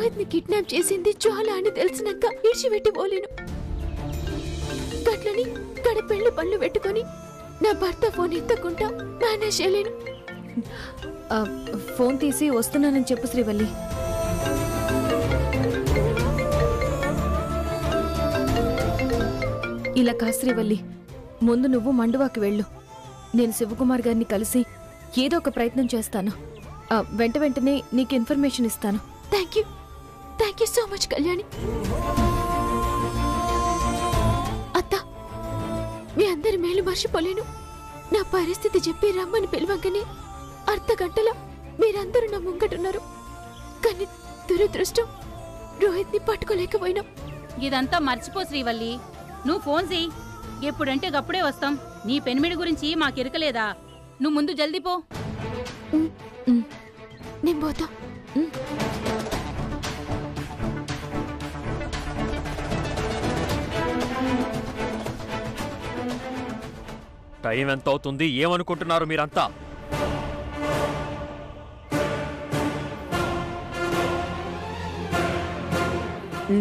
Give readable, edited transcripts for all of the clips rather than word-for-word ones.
రోహిత్ ని కిడ్నాప్ చేసింది జ్వాల అని తెలిసినాక ఇడిచిపెట్టి పోలేను. గట్లని గడ పెళ్లి పనులు పెట్టుకొని నా భర్త ఫోన్ ఎత్తకుండా మేనేజ్ చేయలేను. ఫోన్ తీసి వస్తున్నానని చెప్పు శ్రీవల్లి. ఇలా కా శ్రీవల్లి, ముందు నువ్వు మండువాకి వెళ్ళు. నేను శివకుమార్ గారిని కలిసి ఏదో ఒక ప్రయత్నం చేస్తాను. వెంటనే నీకు ఇన్ఫర్మేషన్ ఇస్తాను. Thank you so much Kalyani. అత్త, మీ అందరి మేలు మర్చిపోలేను. నా పరిస్థితి చెప్పి రమ్మని పిలవంగానే అర్ధ గంటలో మీరందరూ నా ముంగటున్నారు. కానీ దురదృష్టం, రోహిత్ ని పట్టుకోలేకపోయినాం. ఇదంతా మర్చిపో శ్రీవల్లి. నువ్వు ఫోన్ చెయ్యి, ఎప్పుడంటే గప్పుడే వస్తాం. నీ పెనిమిడి గురించి మాకెరకలేదా? నువ్వు ముందు జల్దీ పో. నేను పోతా. టైం ఎంత అవుతుంది? ఏమనుకుంటున్నారు మీరంతా?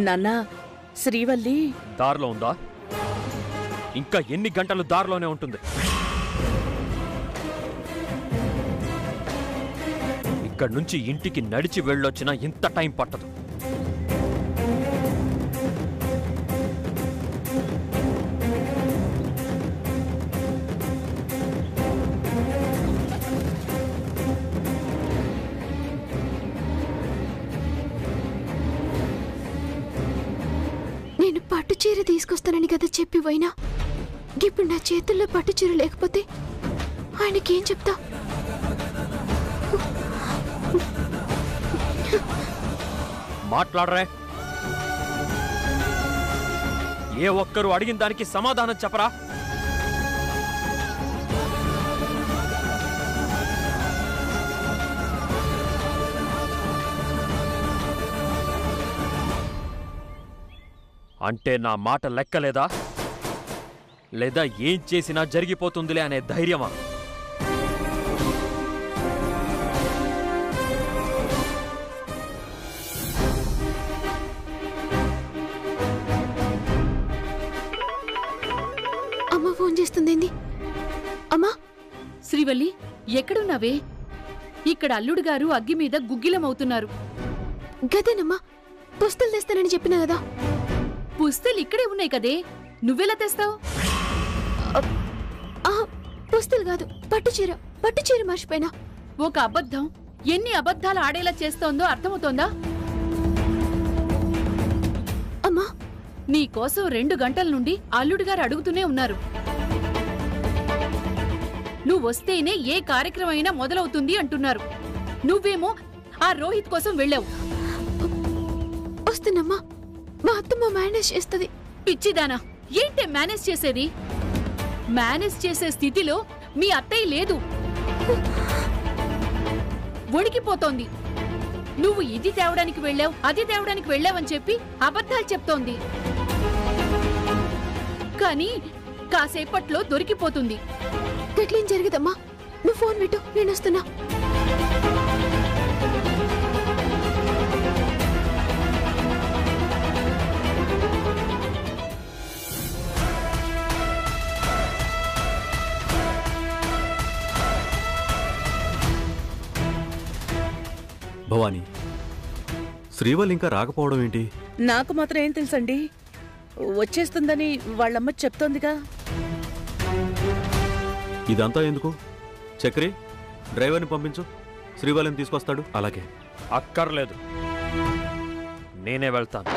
నాన్నా, శ్రీవల్లి దారిలో ఉందా? ఇంకా ఎన్ని గంటలు దారిలోనే ఉంటుంది? ఇక్కడి నుంచి ఇంటికి నడిచి వెళ్ళొచ్చినా ఇంత టైం పట్టదు. నేను పట్టు చీర తీసుకొస్తానని కదా చెప్పి పోయినా. ఇప్పుడు నా చేతుల్లో పట్టు చీర లేకపోతే ఆయనకేం చెప్తా? మాట్లాడరే. ఏ ఒక్కరు అడిగిన దానికి సమాధానం చెప్పరా? అంటే నా మాట లెక్కలేదా? లేదా ఏం చేసినా జరిగిపోతుందిలే అనే ధైర్యమా? అమ్మ ఫోన్ చేస్తుందేంది? అమ్మా! శ్రీవల్లి, ఎక్కడున్నావే? ఇక్కడ అల్లుడు గారు అగ్గి మీద గుగ్గిలమవుతున్నారు. గదేనమ్మా, పుస్తలు తెస్తానని చెప్పినా కదా. పుస్తలు ఇక్కడే ఉన్నాయి కదే, నువ్వెలా తెస్తావు? పుస్తలు కాదు, పట్టు చీర మర్చిపోయినా. ఒక అబద్ధం ఎన్ని అబద్ధాలు ఆడేలా చేస్తోందో అర్థమవుతోందా? అమ్మా, నీకోసం 2 గంటల నుండి అల్లుడు గారు అడుగుతూనే ఉన్నారు. నువ్వొస్తేనే ఏ కార్యక్రమం అయినా మొదలవుతుంది అంటున్నారు. నువ్వేమో ఆ రోహిత్ కోసం వెళ్ళావు. వస్తున్నమ్మా, మా అత్తమ్మ మేనేజ్ చేస్తుంది. పిచ్చిదానా, ఏంటే మేనేజ్ చేసేది? మేనేజ్ చేసే స్థితిలో మీ అత్తయ్య లేదు. వణికిపోతోంది. నువ్వు ఇది తేవడానికి వెళ్ళావు, అది తేవడానికి వెళ్ళావని చెప్పి అబద్ధాలు చెప్తోంది. కానీ కాసేపట్లో దొరికిపోతుంది. గట్లేం జరగదమ్మా, నువ్వు ఫోన్ పెట్టు, నేను వస్తున్నా. భవానీ, శ్రీవల్లి ఇంకా రాకపోవడం ఏంటి? నాకు మాత్రం ఏం తెలుసండి, వచ్చేస్తుందని వాళ్ళమ్మ చెప్తోందిగా. ఇదంతా ఎందుకు? చక్రి, డ్రైవర్ని పంపించు, శ్రీవల్లిని తీసుకొస్తాడు. అలాగే. అక్కర్లేదు, నేనే వెళ్తాను.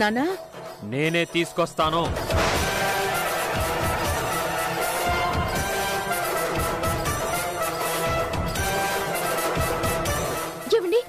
నానా, నేనే తీసుకొస్తాను. ఏమండి?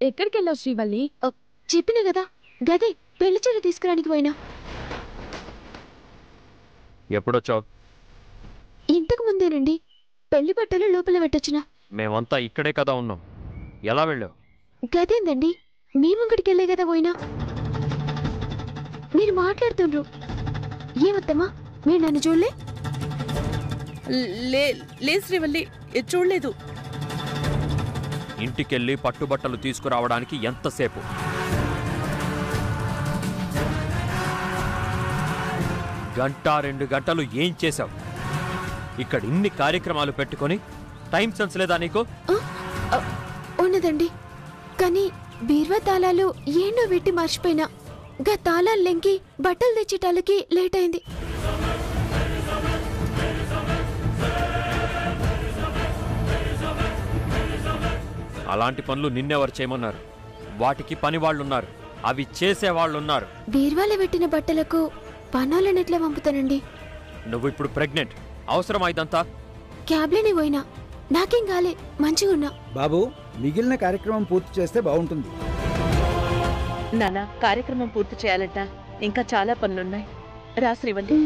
ఎక్కడికి వెళ్ళావు శ్రీవల్లి? చెప్పిన కదా గదే పెళ్లి చీర తీసుకురానికి పోయినా. ఎప్పుడొచ్చావు? ఇంతకు ముందేనండి. పెళ్లి బట్టలు లోపల పెట్టొచ్చిన. మేమంతా ఇక్కడే కదా ఉన్నాం. ఎలా వెళ్ళావు? గదేందండి మీ ముంగడికి వెళ్ళే కదా పోయినా. మీరు మాట్లాడుతుండ్రు. ఏమత్తమ్మా మీరు నన్ను చూడలే? లే శ్రీవల్లి, చూడలేదు. ఇంటికెళ్ళి పట్టుబట్టలు తీసుకురావడానికి ఎంతసేపు? గంట 2 గంటలు ఏం చేశావు? ఇక్కడ ఇన్ని కార్యక్రమాలు పెట్టుకొని టైం సెన్స్ లేదా నీకు? ఉన్నదండి, కానీ బీర్వా తాళాలు ఏంటో పెట్టి మర్చిపోయినా. గా తాళాలు లెంకి బట్టలు తెచ్చేటాలకి లేట్ అయింది. అలాంటి పనులు నిన్నెవరు చేయమన్నారు? వాటికి పని వాళ్ళున్నారు, అవి చేసేవాళ్ళున్నారు. బీర్వాలో పెట్టిన బట్టలకు పనాలను ఎట్లా పంపుతానండి? నువ్వు ఇప్పుడు ప్రెగ్నెంట్, అవసరమా ఇదంతా? క్యాబ్లోనే పోయినా, నాకేం కాలే, మంచిగా ఉన్నా. బాబు, మిగిలిన కార్యక్రమం పూర్తి చేస్తే బాగుంటుంది. నాన్న, కార్యక్రమం పూర్తి చేయాలంట, ఇంకా చాలా పనులున్నాయి. రా శ్రీవల్లి.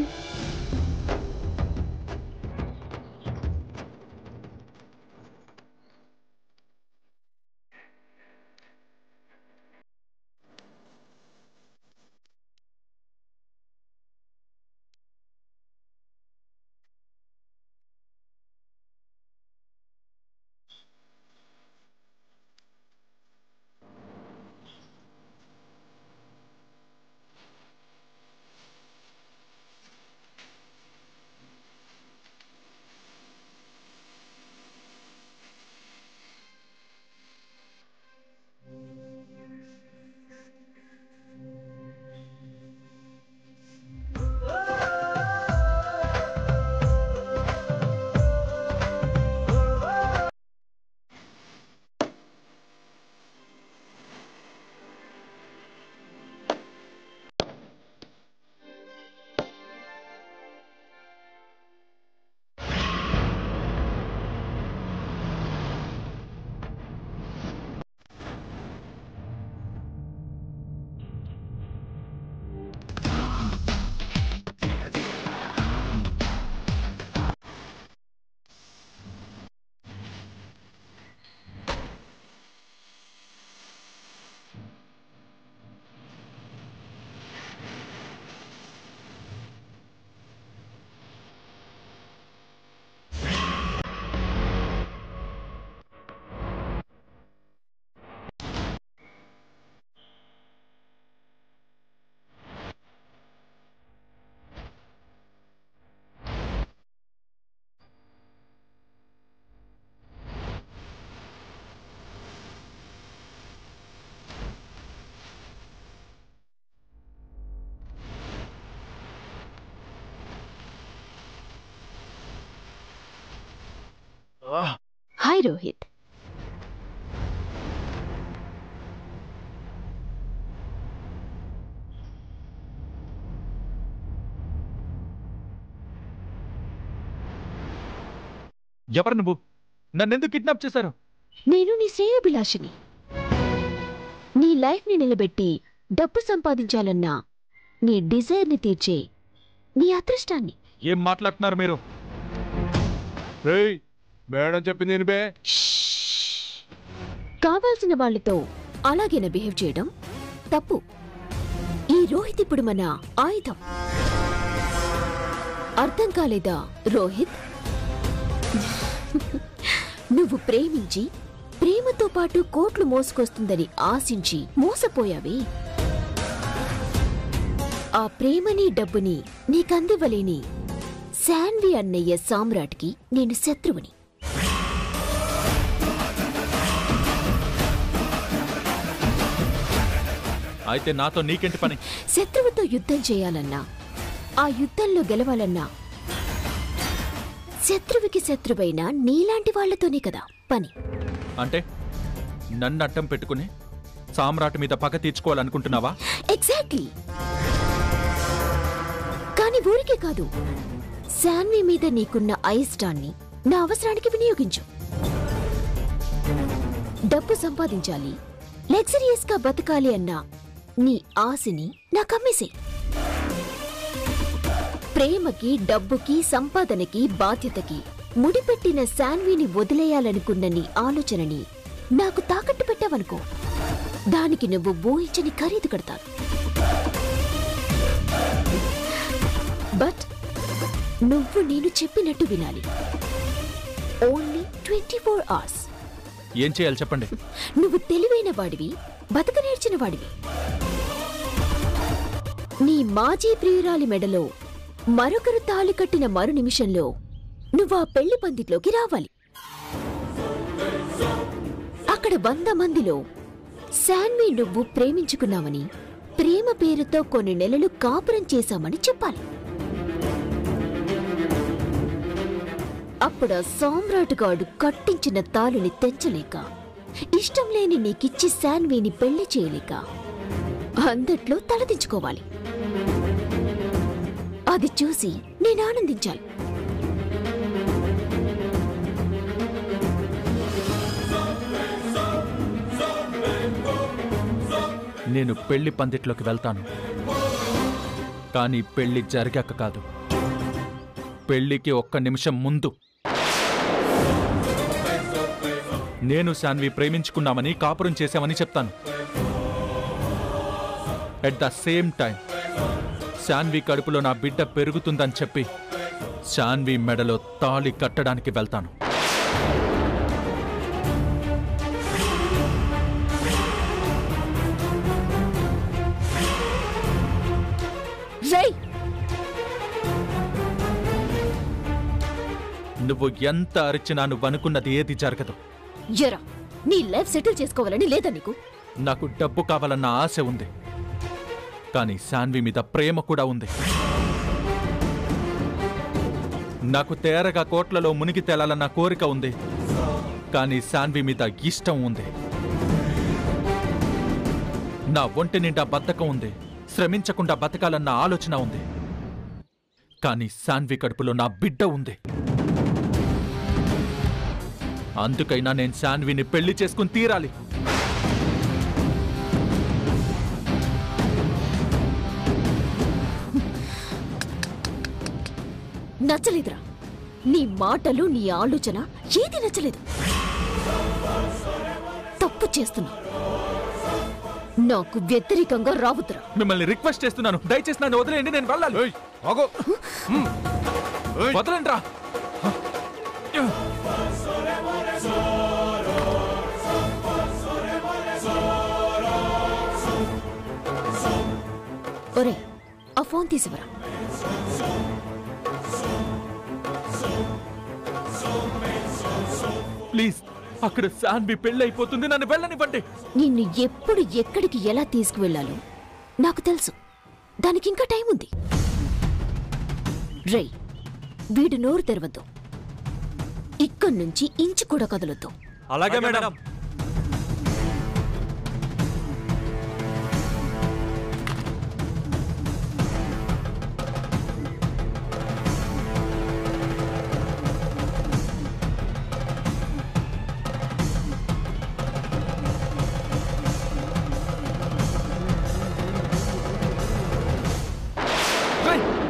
హాయ్ రోహిత్. ఎవరు నువ్వు? నన్నెందుకు కిడ్నాప్ చేశారు? నేను నీ శ్రేయోభిలాషిని. నీ లైఫ్ని నిలబెట్టి డబ్బు సంపాదించాలన్నా నీ డిజైర్ని తీర్చే నీ అదృష్టాన్ని. ఏం మాట్లాడుతున్నారు మీరు? మేడం చెప్పింది బే. కావాల్సిన వాళ్ళతో అలాగేనా బిహేవ్ చేయడం? తప్పు. ఈ రోహిత్ ఇప్పుడు మన ఆయుధం. అర్థం కాలేదా రోహిత్? నువ్వు ప్రేమించి ప్రేమతో పాటు కోట్లు మోసుకొస్తుందని ఆశించి మోసపోయావే. ఆ ప్రేమని డబ్బుని నీకందివ్వలేని శాన్వి అన్నయ్య సామ్రాట్కి నేను శత్రువుని. అయితే నాతో నీకేంటి పని? శత్రువుతో యుద్ధం చేయాలన్నా, ఆ యుద్ధంలో గెలవాలన్నా శత్రువుకి శత్రువైన నీలాంటి వాళ్లతోనే కదా పని. అంటే నన్ను అడ్డం పెట్టుకుని సామ్రాట్ మీద పగ తీర్చుకోవాలనుకుంటున్నావా? ఎగ్జాక్ట్లీ. కానీ ఊరికే కాదు, శాన్వి మీద నీకున్న అయిష్టాన్ని నా అవసరానికి వినియోగించు. డబ్బు సంపాదించాలి, లగ్జరియస్ గా బతకాలి అన్న నీ ఆశని నాకమ్మేసే. ప్రేమకి, డబ్బుకి, సంపాదనకి, బాధ్యతకి ముడిపెట్టిన శాన్విని వదిలేయాలనుకున్న నీ ఆలోచనని నాకు తాకట్టు పెట్టావనుకో, దానికి నువ్వు ఊహించని ఖరీదు కడతాను. బట్ నువ్వు నేను చెప్పినట్టు వినాలి. Only 24 hours. ఏం చేయాలి చెప్పండి. నువ్వు తెలివైన వాడివి, బతక నేర్చిన వాడివి. నీ మాజీ ప్రియురాలి మెడలో మరొకరు తాళి కట్టిన మరు నిమిషంలో నువ్వా పెళ్లి పందిట్లోకి రావాలి. అక్కడ 100 మందిలో శాన్వి నువ్వు ప్రేమించుకున్నామని, ప్రేమ పేరుతో కొన్ని నెలలు కాపురం చేశామని చెప్పాలి. అప్పుడా సామ్రాటుగాడు కట్టించిన తాళుని తెంచలేక, ఇష్టం లేని నీకిచ్చి శాన్విని పెళ్లి చేయలేక అందట్లో తలదించుకోవాలి. అది చూసి నేను ఆనందించాలి. నేను పెళ్లి పందిట్లోకి వెళ్తాను, కానీ పెళ్లి జరిగాక కాదు. పెళ్లికి 1 నిమిషం ముందు నేను శాన్వి ప్రేమించుకున్నామని, కాపురం చేశామని చెప్తాను. At the same time Shanvi కడుపులో నా బిడ్డ పెరుగుతుందని చెప్పి శాన్వి మెడలో తాళి కట్టడానికి వెళ్తాను. నువ్వు ఎంత అరిచినా నువ్వనుకున్నది ఏది జరగదు. ఎరా, నీ లైఫ్ సెటిల్ చేసుకోవాలని లేదా నీకు? నాకు డబ్బు కావాలన్న ఆశ ఉంది, కానీ శాన్వి మీద ప్రేమ కూడా ఉంది. నాకు తేరగా కోట్లలో మునిగి తేలాలన్న కోరిక ఉంది, కానీ శాన్వి మీద ఇష్టం ఉంది. నా ఒంటి నిండా బద్ధకం ఉంది, శ్రమించకుండా బతకాలన్న ఆలోచన ఉంది, కానీ శాన్వి కడుపులో నా బిడ్డ ఉంది. అందుకైనా నేను శాన్విని పెళ్లి చేసుకుని తీరాలి. నచ్చలేదురా నీ మాటలు, నీ ఆలోచన ఏది నచ్చలేదు. తప్పు చేస్తున్నా, నాకు వ్యతిరేకంగా రావద్దురా. మిమ్మల్ని రిక్వెస్ట్ చేస్తున్నాను, దయచేసి నన్ను వదిలేయండి, నేను వెళ్ళాలి. వదలండి రా. ఒరే, ఆ ఫోన్ తీసివరా. ప్లీజ్, అక్కడ శాన్వి పెళ్లి అయిపోతుంది, నన్ను వెళ్ళనివ్వండి. నిన్ను ఎప్పుడు ఎక్కడికి ఎలా తీసుకువెళ్లాలో నాకు తెలుసు. దానికి ఇంకా టైం ఉంది. రేయ్, వీడు నోరు తెరవద్దు. ఇక్కడి నుంచి ఇంచు కూడా కదలొద్దు. అలాగే మేడం.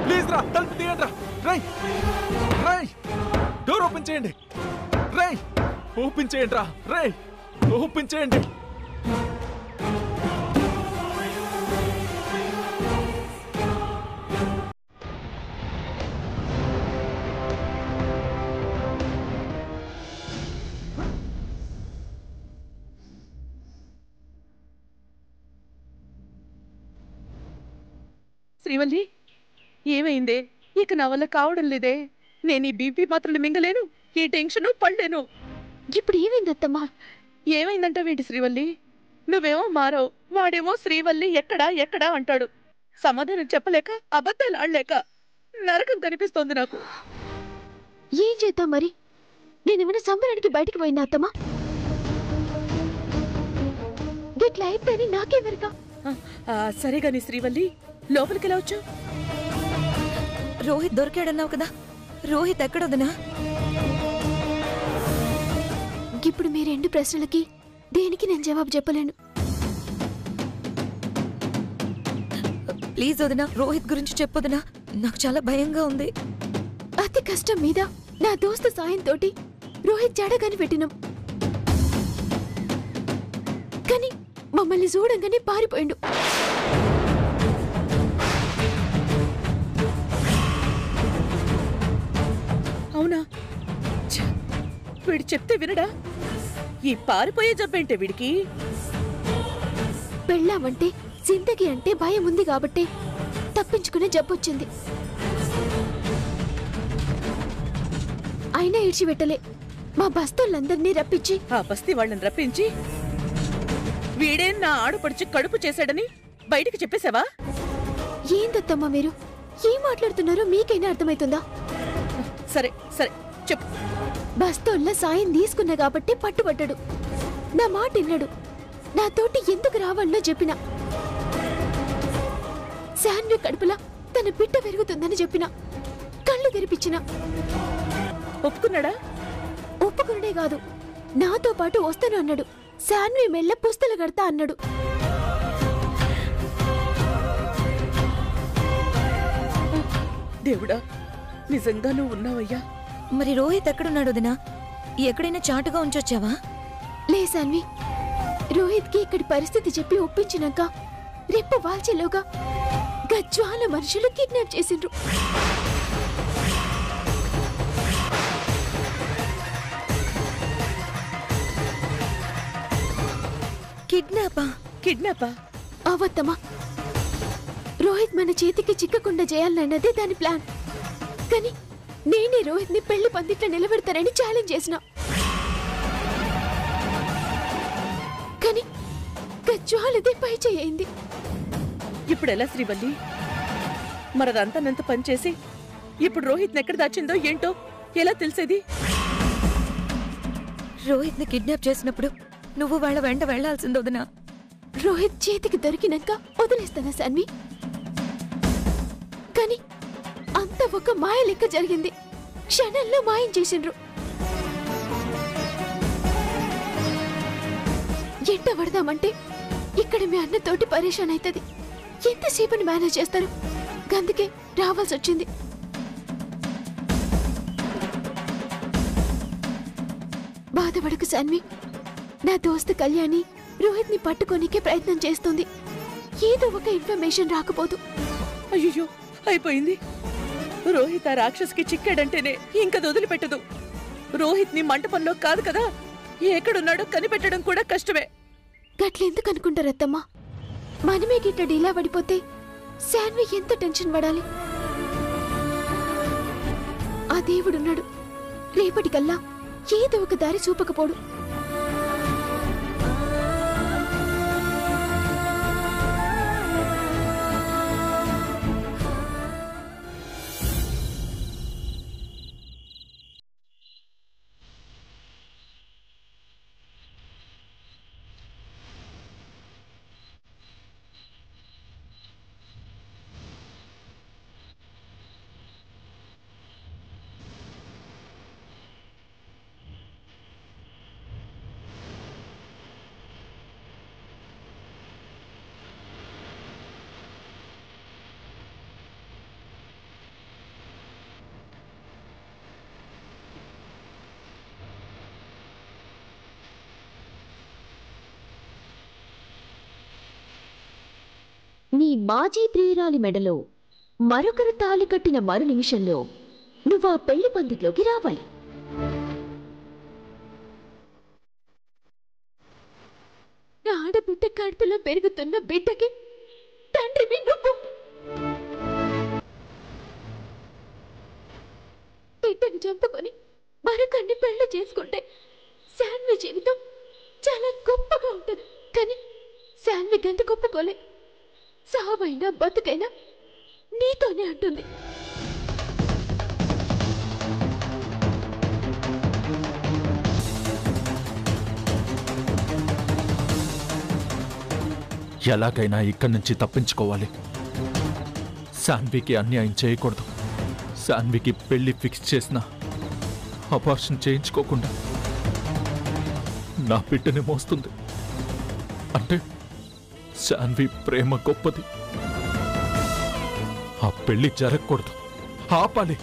ప్లీజ్ రా, తలుపు తీయండి రా. రై రై, డోర్ ఓపెన్ చేయండి. రై, ఓపెన్ చేయండి రా. రై, ఓపెన్ చేయండి. శ్రీవల్లి, ఏమైందే? ఇక నా వల్ల కావడం లేదే. నేను ఈ బీపీ మాత్రలు మింగలేను, ఈ టెన్షన్ పడలేను. ఇప్పుడు ఏమైందత్తమ్మా? ఏమైందంటావేంటి శ్రీవల్లి? నువ్వేమో మారావు, వాడేమో శ్రీవల్లి ఎక్కడా ఎక్కడా అంటాడు. సమాధానం చెప్పలేక, అబద్ధాలు ఆడలేక నరకం కనిపిస్తోంది నాకు. ఏం చేద్దాం మరి? నేనేమైనా సంబరానికి బయటికి పోయినా అత్తమ్మా? గిట్లా అయిపోయి నాకే వెరక. సరే గాని శ్రీవల్లి, లోపలికి ఎలా వచ్చావు? రోహిత్ దొరికాడన్నావు కదా, రోహిత్ ఎక్కడొదనా? ఇప్పుడు మీ 2 ప్రశ్నలకి దేనికి నేను జవాబు చెప్పలేను. ప్లీజ్ వదినా, రోహిత్ గురించి చెప్పొదినా, నాకు చాలా భయంగా ఉంది. అతి కష్టం మీద నా దోస్తు సాయంతోటి రోహిత్ జాడ కనిపెట్టినాం. కానీ మమ్మల్ని చూడంగానే పారిపోయిండు. అవునా? వీడు చెప్తే వినడా? ఈ పారిపోయే జబ్బేంటే వీడికి? పెళ్ళామంటే జిందగీ అంటే భయం ఉంది కాబట్టి తప్పించుకునే జబ్బొచ్చింది. అయినా ఈడ్చిపెట్టలే. మా బస్తోళ్ళందరినీ రప్పించి ఆ బస్తీ వాళ్ళని రప్పించి వీడే నా ఆడపడిచి కడుపు చేశాడని బయటికి చెప్పేశావా? ఏందత్తమ్మా మీరు? ఏం మాట్లాడుతున్నారో మీకైనా అర్థమవుతుందా? సరే సరే చెప్పు. బస్తోళ్ళ సాయం తీసుకున్నా కాబట్టి పట్టుబడ్డాడు. నా మాట విన్నాడు. నాతోటి ఎందుకు రావాలనో చెప్పిన. శాన్వి కడుపులా తన బిడ్డ పెరుగుతుందని చెప్పిన. కళ్ళు తెరిపించిన. ఒప్పుకున్నాడా? ఒప్పుకునే కాదు, నాతో పాటు వస్తాను అన్నాడు. శాన్వి మెల్ల పుస్తలు కడతా అన్నాడు. దేవుడా, నిజంగా నువ్వు ఉన్నావయ్యా. మరి రోహిత్ ఎక్కడున్నాడు వదినా? ఎక్కడైనా చాటుగా ఉంచొచ్చావా? లే శాన్వి, రోహిత్ కి ఇక్కడి పరిస్థితి చెప్పి ఒప్పించినాక రెప్ప వాల్చేలోగా గజ్వాల మనుషులు కిడ్నాప్ చేసిండ్రు. కిడ్నాపా? అవత్తమా, రోహిత్ మన చేతికి చిక్కకుండా చేయాలన్నదే దాని ప్లాన్. కానీ నేనే రోహిత్ ని పెళ్లి పందిట్లో నిలబెడతానని ఛాలెంజ్ చేసిన. కానీ గజ్వాలదే పై చేయింది. ఇప్పుడెలా శ్రీవల్లి? మరదంతానంత పనిచేసి ఇప్పుడు రోహిత్ ఎక్కడ దాచిందో ఏంటో ఎలా తెలిసేది? రోహిత్ ని కిడ్నాప్ చేసినప్పుడు నువ్వు వాళ్ళ వెంట వెళ్లాల్సింది వదినా. రోహిత్ చేతికి దొరికినాక వదిలేస్తానా శాన్వి? కానీ అంత ఒక మాయ లెక్క జరిగింది. క్షణంలో మాయం చేసిండ్రు. ఎంట పడదామంటే ఇక్కడ మీ అన్నతోటి పరేషాన్ అవుతుంది. ఎంతసేపని మేనేజ్ చేస్తారు? అందుకే రావాల్సి వచ్చింది. బాధపడకు శాన్వి. నా దోస్తు కళ్యాణి రోహిత్ ని పట్టుకోనికే ప్రయత్నం చేస్తుంది. ఏదో ఒక ఇన్ఫర్మేషన్ రాకపోదు. అయ్యో, అయిపోయింది. రోహిత్ ఆ రాక్షసుకి చిక్కాడంటేనే ఇంకా వదిలిపెట్టదు. రోహిత్ ని మంటపంలో కాదు కదా, ఎక్కడున్నాడో కనిపెట్టడం కూడా కష్టమే. గట్లెందుకు అనుకుంటారత్తమ్మా? మనమే గిట్ల డీలా పడిపోతే శాన్వి ఎంత టెన్షన్ పడాలి? ఆ దేవుడున్నాడు. రేపటికల్లా ఏదో ఒక దారి చూపకపోడు. నీ మాజీ ప్రియురాలి మెడలో మరొకరు తాళి కట్టిన మరు నిమిషంలో నువ్వు ఆ పెళ్లి పందిట్లోకి రావాలి. ఆడబిడ్డ కడుపులో పెరుగుతున్న బిడ్డకి తండ్రివి నువ్వు. బిడ్డని చంపుకొని మరొకరిని పెళ్లి చేసుకుంటే శాన్వి జీవితం చాలా గొప్పగా ఉంటుంది. కానీ శాన్వి గంత గొప్పకోలే. సావైనా బతుకైనా నీతోనే అంటుంది. ఎలాగైనా ఇక్కడి నుంచి తప్పించుకోవాలి. శాన్వికి అన్యాయం చేయకూడదు. శాన్వికి పెళ్లి ఫిక్స్ చేసిన అబార్షన్ చేయించుకోకుండా నా బిడ్డని మోస్తుంది. అంటే శాన్వి ప్రేమ గొప్పది. ఆ పెళ్లి జరగకూడదు, ఆపాలి.